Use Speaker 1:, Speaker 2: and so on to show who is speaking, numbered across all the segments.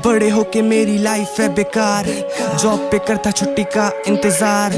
Speaker 1: बड़े होके मेरी लाइफ है बेकार, जॉब पे करता छुट्टी का इंतजार।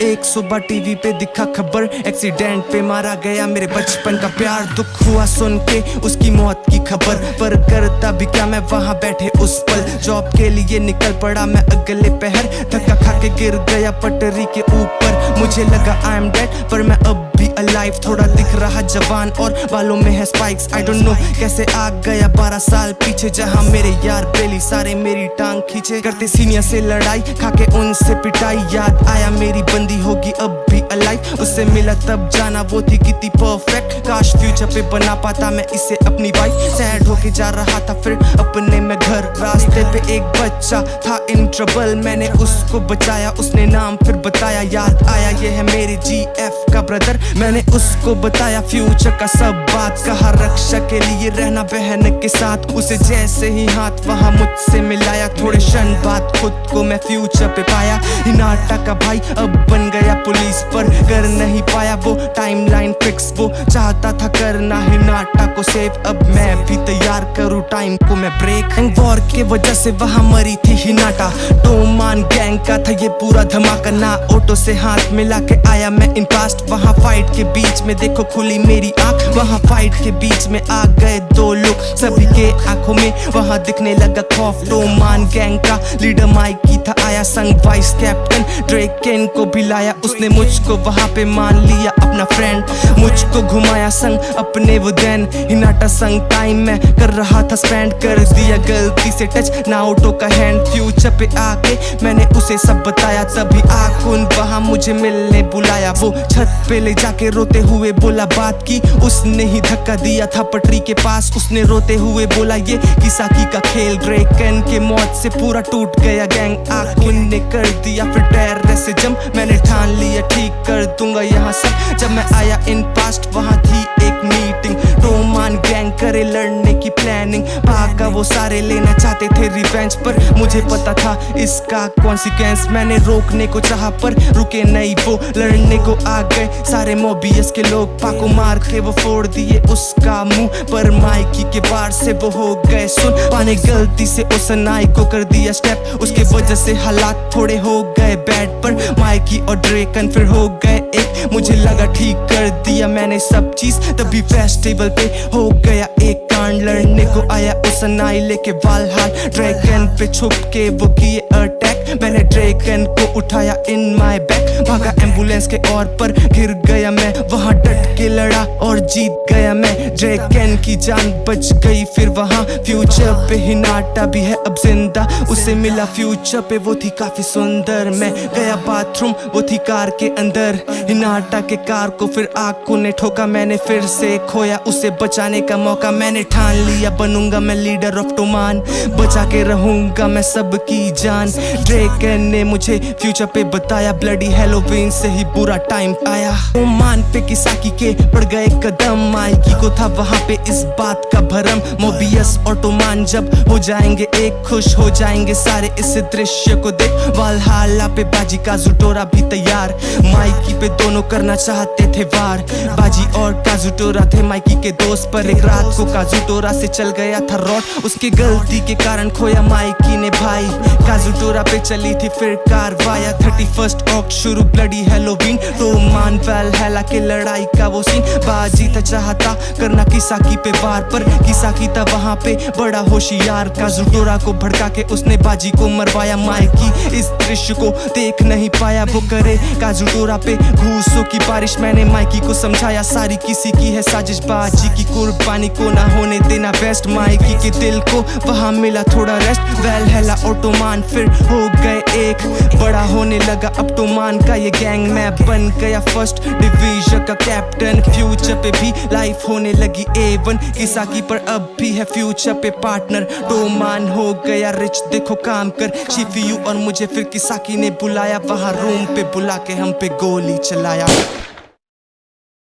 Speaker 1: एक सुबह टीवी पे दिखा खबर, एक्सीडेंट पे मारा गया मेरे बचपन का प्यार। दुख हुआ सुन के उसकी मौत की खबर, पर करता भी क्या मैं वहां बैठे उस पल। जॉब के लिए निकल पड़ा मैं अगले पहर, धक्का खा के गिर गया पटरी के ऊपर। मुझे लगा आई एम डेड, पर मैं अब भी अलाइव। थोड़ा दिख रहा जवान और बालों में है स्पाइक्स। आई डोंट नो कैसे आ गया 12 साल पीछे, जहां मेरे यार बेली सारे मेरी टांग खींचे। करते सीनियर से लड़ाई, खाके उनसे पिटाई। याद आया मेरी बंदी होगी अब भी अलाइव। उससे मिला तब जाना वो थी कितनी परफेक्ट। काश फ्यूचर पे बना पाता मैं इसे अपनी वाइफ। सैड होके जा रहा था फिर अपने में घर, रास्ते पे एक बच्चा था इन ट्रबल। मैंने उसको बचाया, उसने नाम फिर बताया। याद आया ये है मेरे GF का ब्रदर। मैंने उसको बताया फ्यूचर का सब बात, कहा रक्षा के लिए रहना बहन के साथ। उसे जैसे ही हाथ वहां मुझसे मिलाया, थोड़े क्षण बाद खुद को मैं फ्यूचर पे पाया। हिनाटा का भाई अब बन गया पुलिस, पर कर नहीं पाया वो टाइमलाइन फिक्स। वो चाहता था करना हिनाटा को सेव, अब मैं भी तैयार करूं टाइम को मैं ब्रेक। एंड वॉर के वजह से वहां मरी थी हिनाटा, टोमान गैंग का था ये पूरा धमाका। ना ऑटो से हाथ मिला के आया मैं इन पास्ट, वहां फाइट के बीच में देखो खुली मेरी आंख। वहां फाइट के बीच में आ गए दो लोग, सभी के आंखों में वहां दिखने लगा खौफ। टोमान गैंग का लीडर माइकी था आया संग, वाइस कैप्टन ड्रेकन को भी लाया। उसने मुझको वहां पे मान लिया अपना फ्रेंड, मुझको घुमाया संग अपने वो दिन। हिनाटा संग टाइम में कर रहा था स्पेंड, कर दिया गलती से टच ना ऑटो का हैंड। फ्यूचर पे आके मैंने उसे सब बताया, तभी आकुन वहां मुझे मिलने बुलाया। वो छत पे ले जाके रोते हुए बोला बात की, उसने ही धक्का दिया था पटरी के पास। उसने रोते हुए बोला ये किसाकी का खेल, ड्रेकन के मौत से पूरा टूट गया गैंग। आकुन ने कर दिया फिर टेरेस से जम, मैंने ठान लिया ठीक कर दूंगा यहाँ सब। जब मैं आया इन पास्ट वहां थी एक मीटिंग, टोमान गैंग करे लड़ने की प्लानिंग। भागा वो सारे लेना चाहते थे रिवेंज, पर मुझे पता था इसका कॉन्सिक्वेंस। मैंने रोकने को चाहा पर रुके नहीं वो, लड़ने को आ गए सारे मोबियस के लोग। पाको मार के वो फोड़ दिए उसका मुंह, पर माइकी के वार से वो हो गए सुन। पाने गलती से उस नाई को कर दिया स्टेप, उसके वजह से हालात थोड़े हो गए बैड। पर माइकी और ड्रेकन फिर हो गए एक, मुझे लगा ठीक कर दिया मैंने सब चीज। तभी फेस्टिवल पे हो गया एक कांड, लड़ने को आया उस नाई लेके वालहाल। ड्रेकन पे छुप के वो किए अटैक, मैंने ड्रेकन को उठाया इन माय बैक। भागा एम्बुलेंस के ओर पर गिर गया मैं, वहां डट के लड़ा और जीत गया मैं। ड्रेकन की जान बच गई फिर वहां। फ्यूचर पे हिनाटा भी है अब जिंदा, उसे मिला फ्यूचर पे वो थी काफी सुंदर। मैं गया बाथरूम, वो थी कार के अंदर। हिनाटा के कार को फिर आंखों ने ठोका, मैंने फिर से खोया उसे बचाने का मौका। मैंने ठान लिया बनूंगा मैं लीडर ऑफ टोमान, बचा के रहूंगा मैं सबकी जान। ड्रेकन ने मुझे फ्यूचर पे बताया, ब्लडी हैलोवीन से ही बुरा टाइम आया। टोमान पे किसाकी के पड़ गए कदम, माइकी को था वहां पे इस बात का भरम। मोबियस और टोमान जब हो जाएंगे एक, खुश हो जाएंगे सारे इस दृश्य को देख। वालहाला पे बाजी काजुटोरा भी तैयार, माइकी पे दोनों करना चाहते थे वार। बाजी और काजुटोरा थे माइकी के दोस्त, पर एक रात को काजुटोरा से चल गया था रॉड। उसकी गलती के कारण खोया माइकी ने भाई, काजुटोरा पे चली थी फिर कारवाया। 31 अक्टूबर शुरू ब्लडी हैलोवीन, टोमान वालहाला के लड़ाई का वो सीन। बाजी था चाहता करना किसाकी पे वार, पर किसाकी था वहां पे बड़ा होशियार। काजुटोरा को भड़का के उसने बाजी को मरवाया। माइकी इस दृश्य को देख नहीं पाया, वो करे काजुटोरा पे घूसों की बारिश। मैंने माइकी को समझाया सारी किसी की है साजिश, बाजी की कुर्बानी को ना होने देना बेस्ट। माइकी के दिल को वहां मिला थोड़ा रेस्ट, वालहाला और टोमान फिर हो गए एक। बड़ा होने लगा अब टोमान का ये गैंग, मैं बन गया फर्स्ट डिवीजन का कैप्टन। फ्यूचर पे भी लाइफ होने लगी A1, किसाकी पर अब भी है फ्यूचर पे पार्टनर। टोमान हो गया रिच देखो काम कर, शिफियू और मुझे फिर किसाकी ने बुलाया। वहां रूम पे बुला के हम पे गोली चलाया।